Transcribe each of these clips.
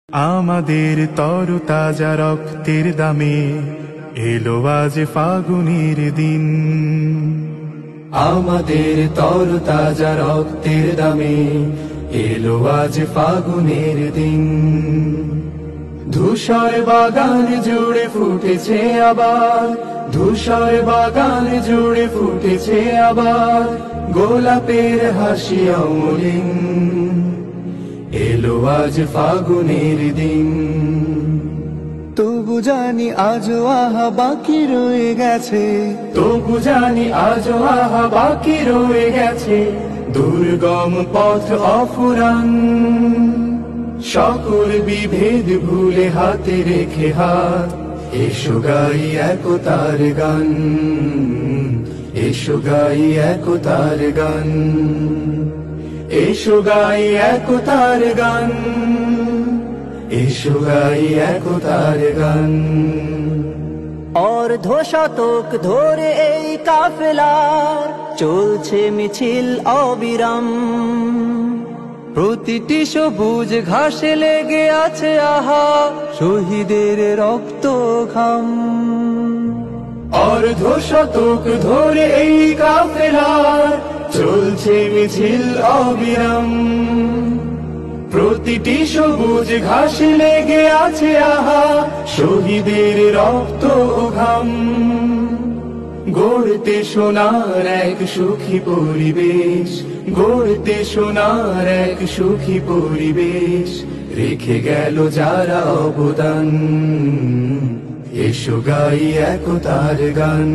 আমাদের তরতাজা রক্তের দামে এলো আজ ফাগুনের দিন। আমাদের তরতাজা রক্তের দামে এলো আজ ফাগুনের দিন। ধূসর বাগান জুড়ে ফুটেছে আবার, ধূসর বাগান জুড়ে ফুটেছে আবার গোলাপের হাসি অমলিন। এলো আজ ফাগুনের দিন। তবু জানি আজও আহা বাকি রয়ে গেছে, তবু জানি আজও আহা বাকি রয়ে গেছে দুর্গম পথ অফুরান। সকল বিভেদ ভুলে হাতে রেখে হাত, এসো গাই একতার গান, এসো গাই একতার গান, এসো গাই একতার গান, এসো গাই একতার গান। অর্ধ শতক ধরে এই কাফেলার চলছে মিছিল অবিরাম। প্রতিটি সবুজ ঘাসে লেগে আছে আহা শহীদের রক্ত ঘাম। অর্ধ শতক ধরে এই কাফেলার চলছে মিছিল অবিরাম। প্রতিটি সবুজ ঘাসে লেগে আছে আহা শহীদের রক্ত ঘাম। গড়তে সোনার এক সুখী পরিবেশ, গড়তে সোনার এক সুখী পরিবেশ রেখে গেল যারা অবদান। এসো গাই একতার গান,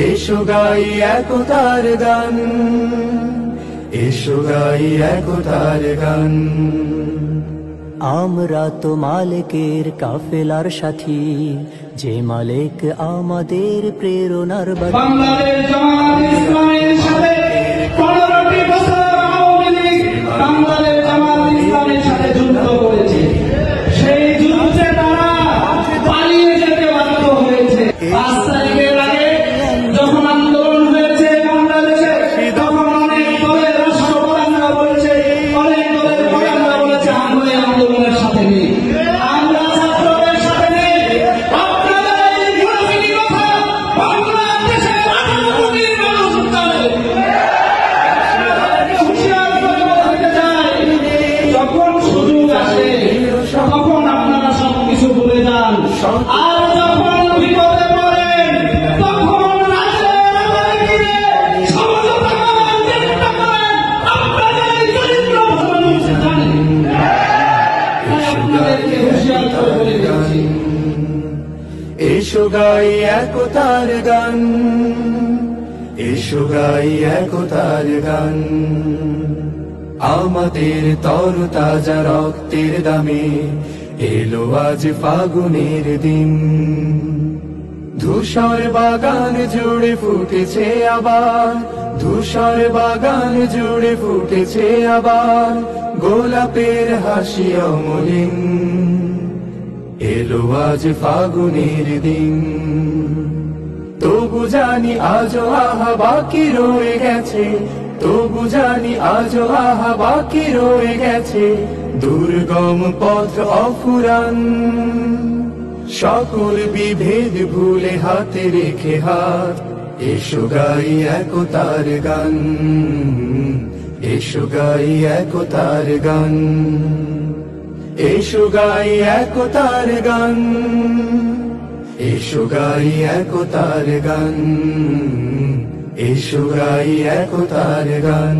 এসো গাই একতার গান, এসো গাই একতার গান। আমরা তো মালিকের কাফেলার সাথী, যে মালিক আমাদের প্রেরণার বাতি। বাংলাদেশ জামাত ইসলামের সাথে 15টি বছর আওয়ামী লীগ বাংলাদেশ জামাত ইসলামের সাথে যুদ্ধ করেছে। সেই যুদ্ধে তারা পালিয়ে যেতে বাধ্য হয়েছে। 5 তারিখের আগে যখন আন্দোলন হয়েছে বাংলাদেশে, তখন অনেক দলের রাষ্ট্রপ্রধানরা বলেছে, অনেক দলের প্রধানরা বলেছে আমরা এই আন্দোলনের সাথে নেই, আমরা ছাত্রদের সাথে নেই। আপনারা এই বিরোধী কথা বাংলাদেশের 18 কোটি মানুষ জানে। হুঁশিয়ার করে বলতে চাই, যখন সুযোগ আসে তখন আপনারা সবকিছু ভুলে যান, আর যখন বিপদে পড়েন তখন রাতের আধারে গিয়ে সমঝোতা করার চেষ্টা করেন। আপনাদের এই চরিত্র মানুষ জানে। আপনাদেরকে হুঁশিয়ার করে বলে দিচ্ছি। এসো গাই একতার গান, এসো গাই একতার গান। আমাদের তরতাজা রক্তের দামে এলো আজ ফাগুনের দিন। ধূসর বাগান জুড়ে ফুটেছে আবার, ধূসর বাগান জুড়ে ফুটেছে আবার গোলাপের হাসি অমলিন। এলো আজ ফাগুনের দিন। তবু জানি আজও আহা বাকি রয়ে গেছে, তবু জানি আজও আহা বাকি রয়ে গেছে দুর্গম পথ অফুরান। সকল বিভেদ ভুলে হাতে রেখে হাত, এসো গাই একতার গান, এসো গাই একতার গান, এসো গাই একতার গান, এসো গাই একতার গান, এসো গাই একতার গান।